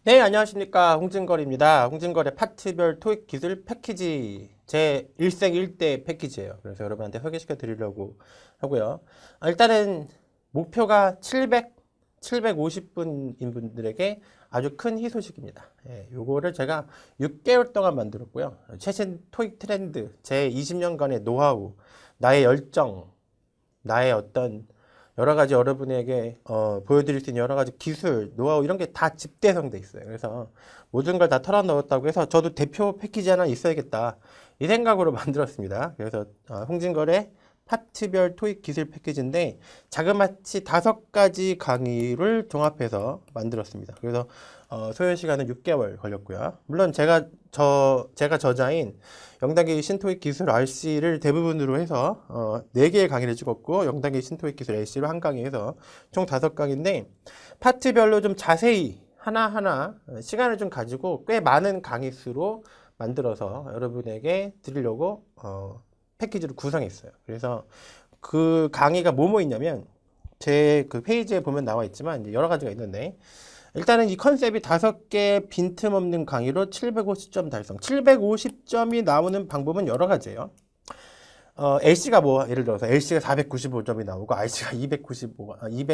네, 안녕하십니까. 홍진걸입니다. 홍진걸의 파트별 토익 기술 패키지 제 일생일대 패키지예요. 그래서 여러분한테 소개시켜 드리려고 하고요. 일단은 목표가 750분인 분들에게 아주 큰 희소식입니다. 예, 요거를 제가 6개월 동안 만들었고요. 최신 토익 트렌드, 제 20년간의 노하우, 나의 열정, 나의 어떤 여러 가지 여러분에게 보여드릴 수 있는 여러 가지 기술, 노하우 이런 게 다 집대성돼 있어요. 그래서 모든 걸 다 털어넣었다고 해서 저도 대표 패키지 하나 있어야겠다 이 생각으로 만들었습니다. 그래서 홍진걸의 파트별 토익 기술 패키지인데 자그마치 5가지 강의를 종합해서 만들었습니다. 그래서 소요 시간은 6개월 걸렸고요. 물론 제가 저자인 영단계 신토익 기술 RC를 대부분으로 해서 4개의 강의를 찍었고 영단계 신토익 기술 AC로 한 강의해서 총 5강인데 파트별로 좀 자세히 하나하나 시간을 좀 가지고 꽤 많은 강의 수로 만들어서 여러분에게 드리려고 패키지를 구성했어요. 그래서 그 강의가 뭐뭐 있냐면 제 그 페이지에 보면 나와 있지만 이제 여러 가지가 있는데 일단은 이 컨셉이 5개 빈틈없는 강의로 750점 달성. 750점이 나오는 방법은 여러 가지예요. LC가 뭐 예를 들어서 LC가 495점이 나오고 RC가 200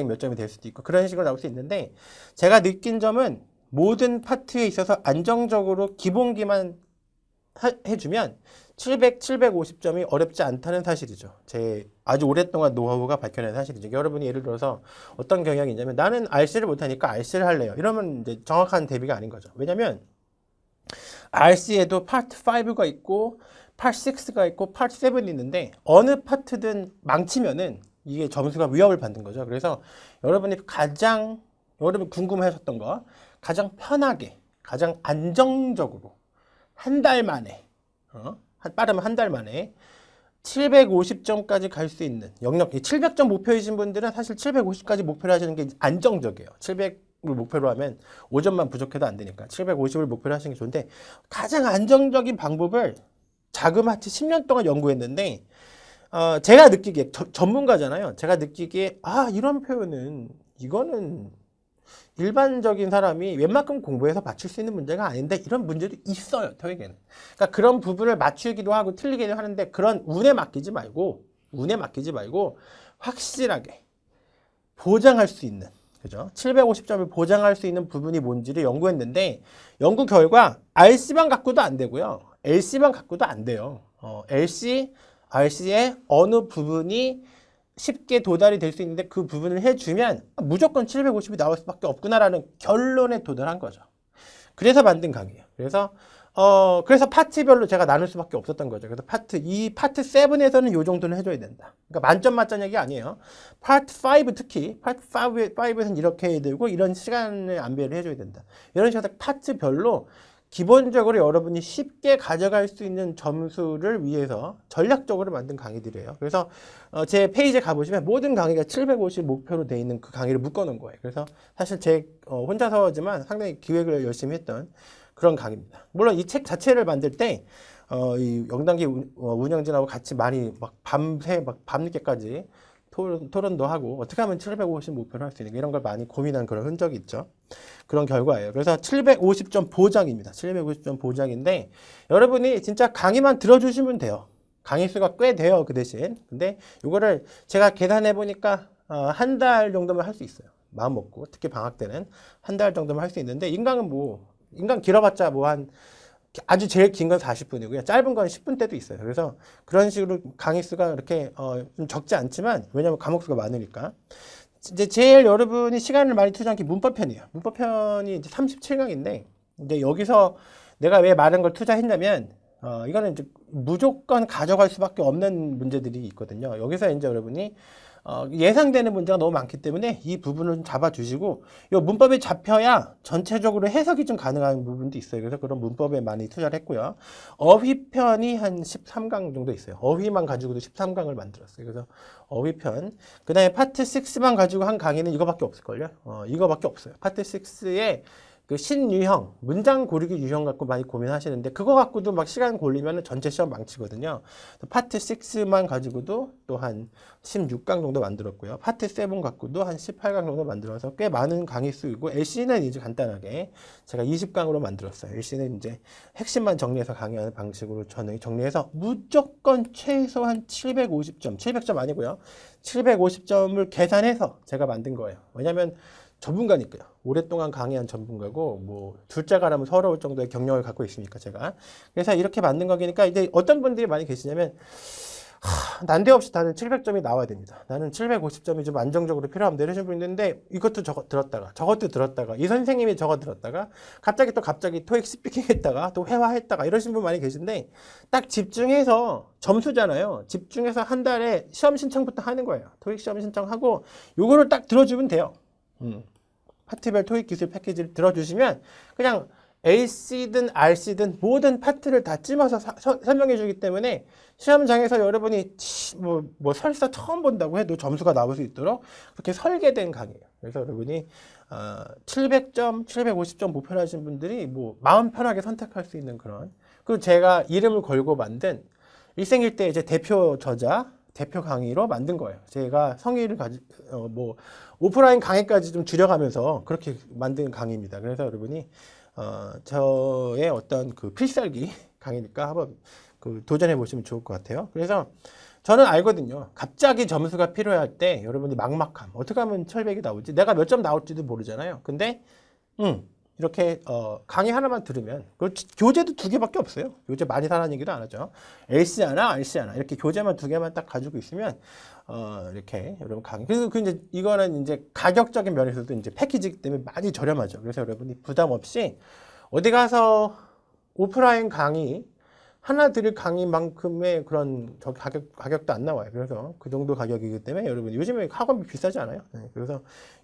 몇 점이 될 수도 있고 그런 식으로 나올 수 있는데 제가 느낀 점은 모든 파트에 있어서 안정적으로 기본기만 해주면 750점이 어렵지 않다는 사실이죠. 제 아주 오랫동안 노하우가 밝혀낸 사실이죠. 여러분이 예를 들어서 어떤 경향이 있냐면 나는 RC를 못하니까 RC를 할래요. 이러면 이제 정확한 대비가 아닌 거죠. 왜냐면 RC에도 파트 5가 있고 파트 6가 있고 파트 7이 있는데 어느 파트든 망치면은 이게 점수가 위협을 받는 거죠. 그래서 여러분이 여러분 궁금해하셨던 거 가장 편하게 가장 안정적으로 한 달 만에 빠르면 한 달 만에 750점까지 갈 수 있는 영역, 700점 목표이신 분들은 사실 750까지 목표로 하시는 게 안정적이에요. 700을 목표로 하면 5점만 부족해도 안 되니까 750을 목표로 하시는 게 좋은데 가장 안정적인 방법을 자그마치 10년 동안 연구했는데 제가 느끼기에 전문가잖아요. 제가 느끼기에 이런 표현은 이거는 일반적인 사람이 웬만큼 공부해서 맞출 수 있는 문제가 아닌데 이런 문제도 있어요. 토익에는. 그러니까 그런 부분을 맞추기도 하고 틀리기도 하는데 그런 운에 맡기지 말고 확실하게 보장할 수 있는 그죠? 750점을 보장할 수 있는 부분이 뭔지를 연구했는데 연구 결과 RC만 갖고도 안 되고요. LC만 갖고도 안 돼요. RC의 어느 부분이 쉽게 도달이 될 수 있는데 그 부분을 해주면 무조건 750이 나올 수밖에 없구나라는 결론에 도달한 거죠. 그래서 만든 강의예요. 그래서 파트별로 제가 나눌 수밖에 없었던 거죠. 그래서 파트 7에서는 이 정도는 해줘야 된다. 그러니까 만점 맞자는 얘기 아니에요. 파트 5 특히 파트 5에서는 이렇게 해야 되고 이런 시간을 안배를 해줘야 된다. 이런 식으로 파트별로 기본적으로 여러분이 쉽게 가져갈 수 있는 점수를 위해서 전략적으로 만든 강의들이에요. 그래서 제 페이지에 가보시면 모든 강의가 750 목표로 되어 있는 그 강의를 묶어놓은 거예요. 그래서 사실 제 혼자서지만 상당히 기획을 열심히 했던 그런 강의입니다. 물론 이 책 자체를 만들 때 이 영단기 운영진하고 같이 많이 막 밤늦게까지 토론도 하고 어떻게 하면 750 목표를 할 수 있는 이런 걸 많이 고민한 그런 흔적이 있죠. 그런 결과예요. 그래서 750점 보장입니다. 750점 보장인데 여러분이 진짜 강의만 들어주시면 돼요. 강의 수가 꽤 돼요. 그 대신. 근데 이거를 제가 계산해 보니까 한 달 정도면 할 수 있어요. 마음 먹고 특히 방학 때는 한 달 정도면 할 수 있는데 인강 길어봤자 아주 제일 긴 건 40분이고요. 짧은 건 10분 때도 있어요. 그래서 그런 식으로 강의 수가 이렇게 좀 적지 않지만 왜냐하면 과목 수가 많으니까 이제 제일 여러분이 시간을 많이 투자한 게 문법편이에요. 문법편이 이제 37강인데 이제 여기서 내가 왜 많은 걸 투자했냐면 이거는 이제 무조건 가져갈 수밖에 없는 문제들이 있거든요. 여기서 이제 여러분이 예상되는 문제가 너무 많기 때문에 이 부분을 좀 잡아주시고 이 문법이 잡혀야 전체적으로 해석이 좀 가능한 부분도 있어요. 그래서 그런 문법에 많이 투자를 했고요. 어휘편이 한 13강 정도 있어요. 어휘만 가지고도 13강을 만들었어요. 그래서 어휘편 그 다음에 파트 6만 가지고 한 강의는 이거밖에 없을걸요. 이거밖에 없어요. 파트 6에 그 신유형, 문장 고르기 유형 갖고 많이 고민하시는데 그거 갖고도 막 시간 걸리면 전체 시험 망치거든요. 파트 6만 가지고도 또 한 16강 정도 만들었고요. 파트 7 갖고도 한 18강 정도 만들어서 꽤 많은 강의 수이고 LC는 이제 간단하게 제가 20강으로 만들었어요. LC는 이제 핵심만 정리해서 강의하는 방식으로 저는 정리해서 무조건 최소한 750점, 700점 아니고요. 750점을 계산해서 제가 만든 거예요. 왜냐면 전문가니까요. 오랫동안 강의한 전문가고 뭐 둘째가라면 서러울 정도의 경력을 갖고 있으니까 제가. 그래서 이렇게 만든 거니까 이제 어떤 분들이 많이 계시냐면 난데없이 나는 700점이 나와야 됩니다. 나는 750점이 좀 안정적으로 필요합니다. 이러신 분 있는데 이것도 들었다가 저것도 들었다가 이 선생님이 저거 들었다가 갑자기 토익 스피킹 했다가 또 회화했다가 이러신 분 많이 계신데 딱 집중해서 점수잖아요. 집중해서 한 달에 시험 신청부터 하는 거예요. 토익 시험 신청하고 요거를 딱 들어주면 돼요. 파트별 토익 기술 패키지를 들어주시면 그냥 LC든 RC든 모든 파트를 다 찝어서 설명해 주기 때문에 시험장에서 여러분이 뭐 설사 처음 본다고 해도 점수가 나올 수 있도록 그렇게 설계된 강의예요. 그래서 여러분이 700점, 750점 목표로 하신 분들이 뭐 마음 편하게 선택할 수 있는 그런. 그리고 제가 이름을 걸고 만든 일생일대 이제 대표 저자, 대표 강의로 만든 거예요. 제가 성의를 뭐 오프라인 강의까지 좀 줄여가면서 그렇게 만든 강의입니다. 그래서 여러분이 저의 어떤 그 필살기 강의니까 한번 그 도전해 보시면 좋을 것 같아요. 그래서 저는 알거든요. 갑자기 점수가 필요할 때 여러분이 막막함. 어떻게 하면 700이 나올지 내가 몇 점 나올지도 모르잖아요. 근데 이렇게 강의 하나만 들으면 교재도 2개밖에 없어요. 교재 많이 사라는 얘기도 안 하죠. LC 하나, RC 하나 이렇게 교재만 2개만 딱 가지고 있으면 이렇게 여러분 강의. 그래서 이제 이거는 이제 가격적인 면에서도 이제 패키지이기 때문에 많이 저렴하죠. 그래서 여러분이 부담 없이 어디 가서 오프라인 강의 하나 들을 강의만큼의 그런 가격도 안 나와요. 그래서 그 정도 가격이기 때문에 여러분 요즘에 학원비 비싸지 않아요? 네, 그래서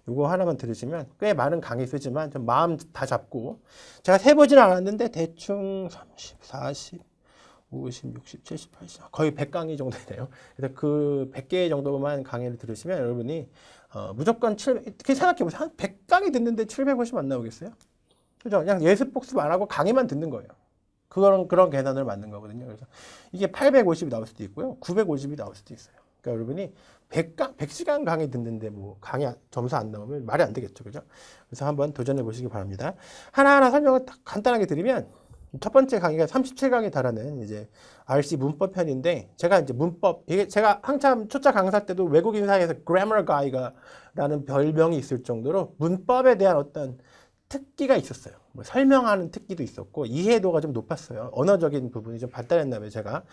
이거 하나만 들으시면 꽤 많은 강의 쓰지만 좀 마음 다 잡고 제가 세보진 않았는데 대충 30, 40, 50, 60, 70, 80 거의 100강의 정도 되네요. 그래서 그 100개 정도만 강의를 들으시면 여러분이 무조건 700, 이렇게 생각해보세요. 한 100강의 듣는데 750 안 나오겠어요? 그죠? 그냥 예습 복습 안 하고 강의만 듣는 거예요. 그런 계산을 만든 거거든요. 그래서 이게 850이 나올 수도 있고요. 950이 나올 수도 있어요. 그러니까 여러분이 100시간 강의 듣는데 뭐 강의 점수 안 나오면 말이 안 되겠죠. 그죠? 그래서 한번 도전해 보시기 바랍니다. 하나하나 설명을 딱 간단하게 드리면 첫 번째 강의가 37강에 달하는 이제 RC 문법 편인데 제가 이제 문법 이게 제가 한참 초짜 강사 때도 외국인 사이에서 grammar guy라는 별명이 있을 정도로 문법에 대한 어떤 특기가 있었어요. 뭐 설명하는 특기도 있었고 이해도가 좀 높았어요. 언어적인 부분이 좀 발달했나 봐요, 제가.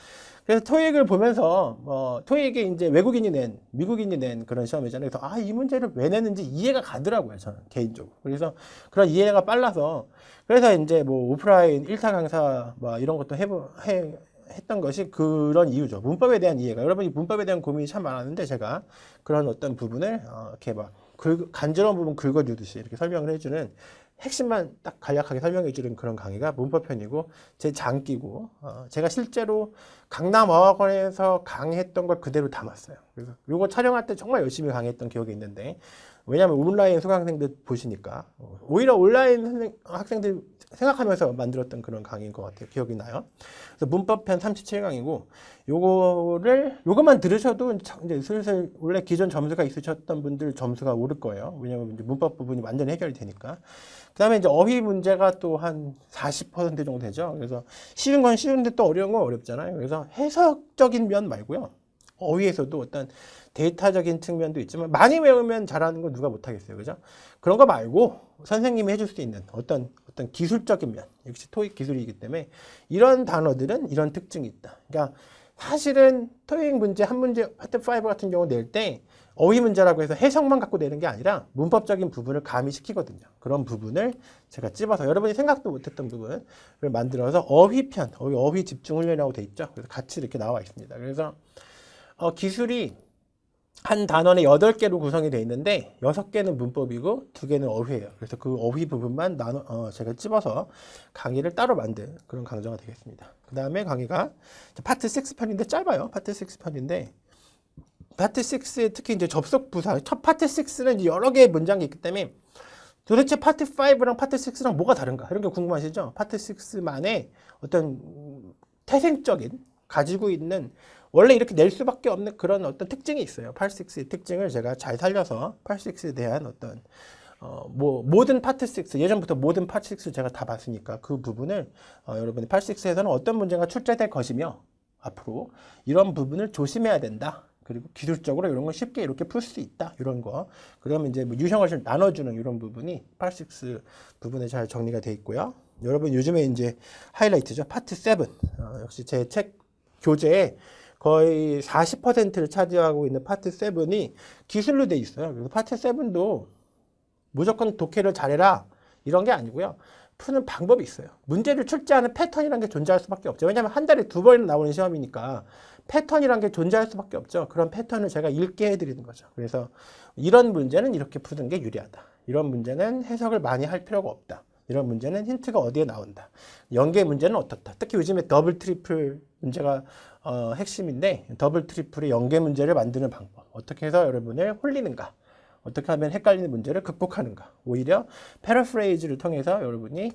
그래서 토익을 보면서 토익이 이제 외국인이 낸, 미국인이 낸 그런 시험이잖아요. 그래서 이 문제를 왜 내는지 이해가 가더라고요, 저는 개인적으로. 그래서 그런 이해가 빨라서 그래서 이제 뭐 오프라인 1타 강사 뭐 이런 것도 했던 것이 그런 이유죠. 문법에 대한 이해가. 여러분이 문법에 대한 고민이 참 많았는데 제가 그런 어떤 부분을 이렇게 막 간지러운 부분 긁어주듯이 이렇게 설명을 해주는 핵심만 딱 간략하게 설명해 주는 그런 강의가 문법편이고 제 장기고 제가 실제로 강남어학원에서 강의했던 걸 그대로 담았어요. 그래서 이거 촬영할 때 정말 열심히 강의했던 기억이 있는데 왜냐하면 온라인 수강생들 보시니까 오히려 온라인 학생들 생각하면서 만들었던 그런 강의인 것 같아요. 기억이 나요. 그래서 문법편 37강이고 요것만 들으셔도 이제 슬슬 원래 기존 점수가 있으셨던 분들 점수가 오를 거예요. 왜냐하면 이제 문법 부분이 완전히 해결이 되니까. 그 다음에 이제 어휘 문제가 또 한 40% 정도 되죠. 그래서 쉬운 건 쉬운데 또 어려운 건 어렵잖아요. 그래서 해석적인 면 말고요. 어휘에서도 어떤 데이터적인 측면도 있지만 많이 외우면 잘하는 건 누가 못하겠어요. 그죠? 그런 거 말고 선생님이 해줄 수 있는 어떤 기술적인 면, 역시 토익 기술이기 때문에 이런 단어들은 이런 특징이 있다. 그러니까 사실은 토익 문제 한 문제 파트 5 같은 경우 낼 때 어휘 문제라고 해서 해석만 갖고 내는 게 아니라 문법적인 부분을 가미시키거든요. 그런 부분을 제가 찝어서 여러분이 생각도 못했던 부분을 만들어서 어휘편, 어휘 집중 훈련이라고 돼 있죠. 그래서 같이 이렇게 나와 있습니다. 그래서 기술이 한 단원에 8개로 구성이 되어 있는데 6개는 문법이고 2개는 어휘예요. 그래서 그 어휘 부분만 제가 찝어서 강의를 따로 만든 그런 강좌가 되겠습니다. 그 다음에 강의가 파트 6 편인데 짧아요. 파트 6 편인데 파트 6에 특히 이제 접속 부사, 첫 파트 6는 여러 개의 문장이 있기 때문에 도대체 파트 5랑 파트 6랑 뭐가 다른가? 이런 게 궁금하시죠? 파트 6만의 어떤 태생적인 가지고 있는 원래 이렇게 낼 수밖에 없는 그런 어떤 특징이 있어요. 파트 6의 특징을 제가 잘 살려서 파트 6에 대한 어떤 모든 파트 6 예전부터 모든 파트 6 제가 다 봤으니까 그 부분을 여러분이 파트 6에서는 어떤 문제가 출제될 것이며 앞으로 이런 부분을 조심해야 된다. 그리고 기술적으로 이런 걸 쉽게 이렇게 풀 수 있다. 이런 거. 그러면 이제 뭐 유형을 좀 나눠주는 이런 부분이 파트 6 부분에 잘 정리가 돼 있고요. 여러분 요즘에 이제 하이라이트죠. 파트 7. 역시 제 책 교재에 거의 40%를 차지하고 있는 파트 7이 기술로 돼 있어요. 그래서 파트 7도 무조건 독해를 잘해라. 이런 게 아니고요. 푸는 방법이 있어요. 문제를 출제하는 패턴이라는 게 존재할 수밖에 없죠. 왜냐하면 한 달에 2번 나오는 시험이니까 패턴이라는 게 존재할 수밖에 없죠. 그런 패턴을 제가 읽게 해드리는 거죠. 그래서 이런 문제는 이렇게 푸는 게 유리하다. 이런 문제는 해석을 많이 할 필요가 없다. 이런 문제는 힌트가 어디에 나온다. 연계 문제는 어떻다. 특히 요즘에 더블 트리플 문제가 핵심인데 더블 트리플의 연계 문제를 만드는 방법. 어떻게 해서 여러분을 홀리는가. 어떻게 하면 헷갈리는 문제를 극복하는가. 오히려 패러프레이즈를 통해서 여러분이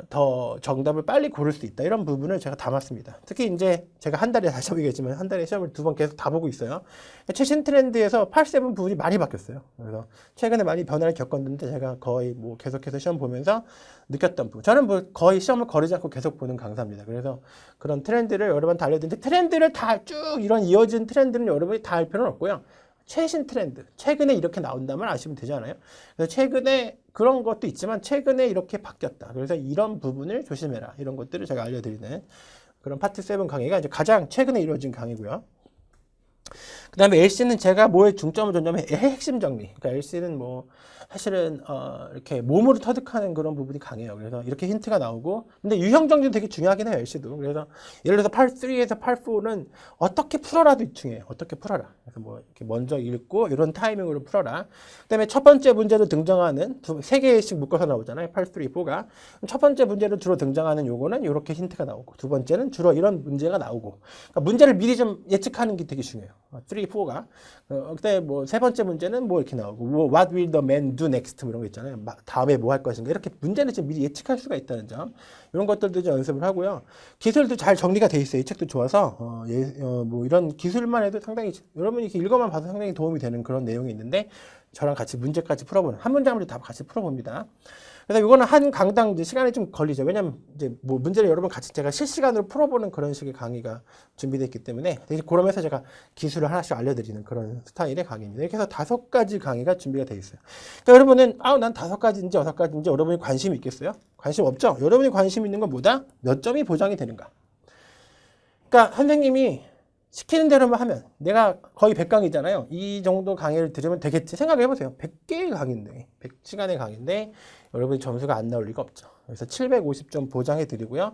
더 정답을 빨리 고를 수 있다. 이런 부분을 제가 담았습니다. 특히 이제 제가 한 달에 다시 보겠지만 한 달에 시험을 2번 계속 다 보고 있어요. 최신 트렌드에서 8, 7 부분이 많이 바뀌었어요. 그래서 최근에 많이 변화를 겪었는데 제가 거의 뭐 계속해서 시험 보면서 느꼈던 부분. 저는 뭐 거의 시험을 거르지 않고 계속 보는 강사입니다. 그래서 그런 트렌드를 여러분한테 알려드리는데 트렌드를 다 쭉 이런 이어진 트렌드는 여러분이 다 알 필요는 없고요. 최신 트렌드, 최근에 이렇게 나온다면 아시면 되잖아요. 그래서 최근에 그런 것도 있지만 최근에 이렇게 바뀌었다. 그래서 이런 부분을 조심해라. 이런 것들을 제가 알려드리는 그런 파트 7 강의가 이제 가장 최근에 이루어진 강의고요. 그 다음에 LC는 제가 뭐에 중점을 줬냐면 핵심 정리. 그러니까 LC는 뭐 사실은 이렇게 몸으로 터득하는 그런 부분이 강해요. 그래서 이렇게 힌트가 나오고 근데 유형 정리도 되게 중요하긴 해요. LC도. 그래서 예를 들어서 8.3에서 8.4는 어떻게 풀어라도 중요해요. 어떻게 풀어라. 그래서 뭐 이렇게 먼저 읽고 이런 타이밍으로 풀어라. 그 다음에 첫 번째 문제로 등장하는 3개씩 묶어서 나오잖아요. 8.3, 4가. 첫 번째 문제로 주로 등장하는 요거는 이렇게 힌트가 나오고 두 번째는 주로 이런 문제가 나오고 그러니까 문제를 미리 좀 예측하는 게 되게 중요해요. 3, 4가. 그때 뭐 세 번째 문제는 뭐 이렇게 나오고 뭐 What will the man do next? 뭐 이런 거 있잖아요. 다음에 뭐 할 것인가. 이렇게 문제는 좀 미리 예측할 수가 있다는 점. 이런 것들도 좀 연습을 하고요. 기술도 잘 정리가 돼 있어요. 이 책도 좋아서 뭐 이런 기술만 해도 상당히 여러분이 이렇게 읽어만 봐도 상당히 도움이 되는 그런 내용이 있는데 저랑 같이 문제까지 풀어보는 한 문장을 다 같이 풀어봅니다. 그래서 이거는 한 강당 이제 시간이 좀 걸리죠. 왜냐면 이제 뭐 문제를 여러분 같이 제가 실시간으로 풀어보는 그런 식의 강의가 준비되어 있기 때문에 그러면서 제가 기술을 하나씩 알려드리는 그런 스타일의 강의입니다. 이렇게 해서 5가지 강의가 준비가 되어 있어요. 그러니까 여러분은 난 5가지인지 6가지인지 여러분이 관심이 있겠어요? 관심 없죠? 여러분이 관심 있는 건 뭐다? 몇 점이 보장이 되는가? 그러니까 선생님이 시키는 대로만 하면 내가 거의 100강이잖아요. 이 정도 강의를 들으면 되겠지 생각을 해보세요. 100개의 강의인데 100시간의 강의인데 여러분이 점수가 안 나올 리가 없죠. 그래서 750점 보장해 드리고요.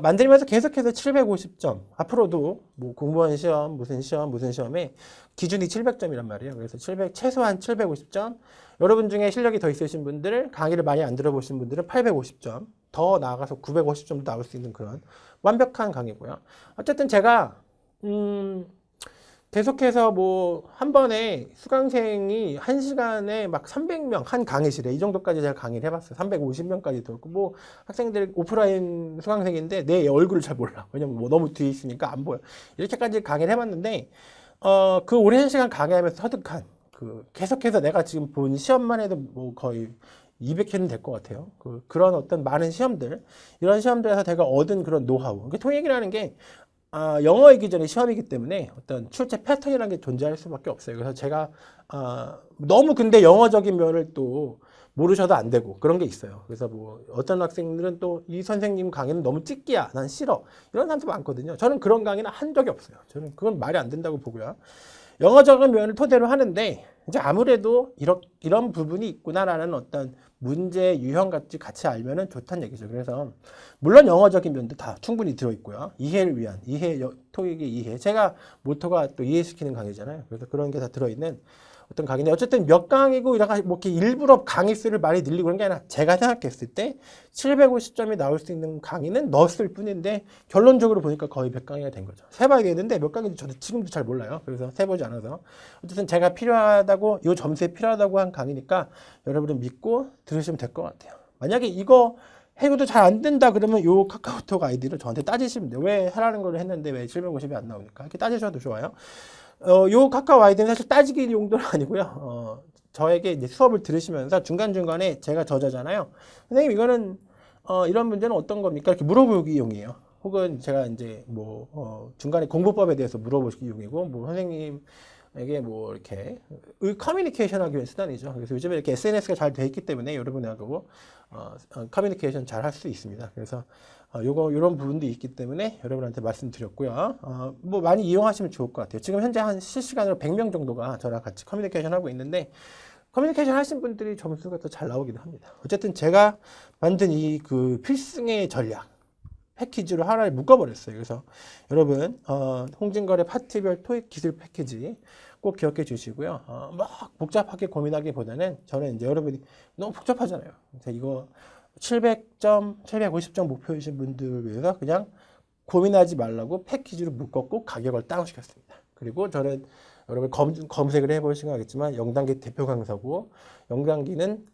만들면서 계속해서 750점 앞으로도 뭐 공무원 시험 무슨 시험에 기준이 700점이란 말이에요. 그래서 최소한 750점 여러분 중에 실력이 더 있으신 분들 강의를 많이 안 들어보신 분들은 850점 더 나아가서 950점도 나올 수 있는 그런 완벽한 강의고요. 어쨌든 제가 계속해서 뭐 한 번에 수강생이 1시간에 막 300명 한 강의실에 이 정도까지 제가 강의를 해봤어요. 350명까지 들었고 뭐 학생들 오프라인 수강생인데 내 얼굴을 잘 몰라. 왜냐면 뭐 너무 뒤에 있으니까 안 보여. 이렇게까지 강의를 해봤는데 그 오랜 시간 강의하면서 터득한 계속해서 내가 지금 본 시험만 해도 뭐 거의 200회는 될 것 같아요. 그런 어떤 많은 시험들 이런 시험들에서 제가 얻은 그런 노하우. 토익이라는 게 영어이기 전에 시험이기 때문에 어떤 출제 패턴이라는 게 존재할 수밖에 없어요. 그래서 제가 너무 근데 영어적인 면을 또 모르셔도 안 되고 그런 게 있어요. 그래서 뭐 어떤 학생들은 또 이 선생님 강의는 너무 찍기야. 난 싫어. 이런 사람도 많거든요. 저는 그런 강의는 한 적이 없어요. 저는 그건 말이 안 된다고 보고요. 영어적인 면을 토대로 하는데 이제 아무래도 이런 부분이 있구나라는 어떤 문제 유형같이 같이 알면은 좋다는 얘기죠. 그래서 물론 영어적인 면도 다 충분히 들어있고요. 이해를 위한 토익의 이해. 제가 모토가 또 이해시키는 강의잖아요. 그래서 그런 게 다 들어있는 어떤 강의인데 어쨌든 몇 강이고 이렇게 뭐 이렇게 일부러 강의 수를 많이 늘리고 그런 게 아니라 제가 생각했을 때 750점이 나올 수 있는 강의는 넣었을 뿐인데 결론적으로 보니까 거의 100강의가 된 거죠. 세봐야 되는데 몇 강인지 저도 지금도 잘 몰라요. 그래서 세보지 않아서 어쨌든 제가 필요하다고 이 점수에 필요하다고 한 강의니까 여러분은 믿고 들으시면 될 것 같아요. 만약에 이거 해도 잘 안 된다 그러면 요 카카오톡 아이디를 저한테 따지시면 돼요. 왜 하라는 걸 했는데 왜 750이 안 나오니까 이렇게 따지셔도 좋아요. 요 카카오 아이디는 사실 따지기 용도는 아니고요. 저에게 이제 수업을 들으시면서 중간중간에 제가 저자잖아요. 선생님 이거는 이런 문제는 어떤 겁니까? 이렇게 물어보기 용이에요. 혹은 제가 이제 뭐 중간에 공부법에 대해서 물어보기 용이고 뭐 선생님에게 뭐 이렇게 커뮤니케이션 하기 위한 수단이죠. 그래서 요즘에 이렇게 SNS가 잘 돼 있기 때문에 여러분하고 커뮤니케이션 잘 할 수 있습니다. 그래서 요런 부분도 있기 때문에 여러분한테 말씀드렸고요. 뭐 많이 이용하시면 좋을 것 같아요. 지금 현재 한 실시간으로 100명 정도가 저랑 같이 커뮤니케이션 하고 있는데 커뮤니케이션 하신 분들이 점수가 더 잘 나오기도 합니다. 어쨌든 제가 만든 이 그 필승의 전략 패키지로 하나를 묶어버렸어요. 그래서 여러분 홍진걸의 파트별 토익 기술 패키지 꼭 기억해 주시고요. 막 복잡하게 고민하기보다는 저는 이제 여러분이 너무 복잡하잖아요. 그래서 이거 700점, 750점 목표이신 분들을 위해서 그냥 고민하지 말라고 패키지로 묶었고 가격을 다운시켰습니다. 그리고 저는 여러분 검색을 해보시면 알겠지만 영단기 대표 강사고 영단기는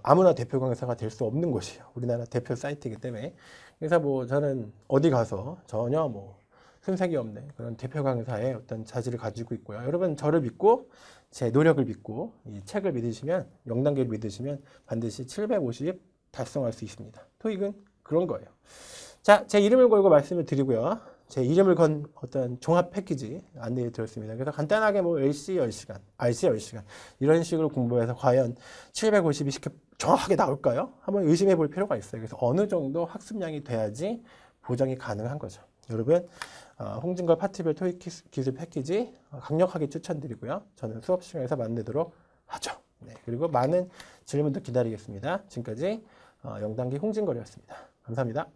아무나 대표 강사가 될 수 없는 곳이에요. 우리나라 대표 사이트이기 때문에. 그래서 뭐 저는 어디 가서 전혀 뭐 손색이 없는 그런 대표 강사의 어떤 자질을 가지고 있고요. 여러분 저를 믿고 제 노력을 믿고 이 책을 믿으시면 영단기를 믿으시면 반드시 750 달성할 수 있습니다. 토익은 그런 거예요. 자, 제 이름을 걸고 말씀을 드리고요. 제 이름을 건 어떤 종합 패키지 안내해 드렸습니다. 그래서 간단하게 뭐 LC 10시간, RC 10시간 이런 식으로 공부해서 과연 750이 쉽게 정확하게 나올까요? 한번 의심해 볼 필요가 있어요. 그래서 어느 정도 학습량이 돼야지 보장이 가능한 거죠. 여러분 홍진걸 파트별 토익 기술 패키지 강력하게 추천드리고요. 저는 수업 시간에서 만나도록 하죠. 네, 그리고 많은 질문도 기다리겠습니다. 지금까지 영단기 홍진걸이었습니다. 감사합니다.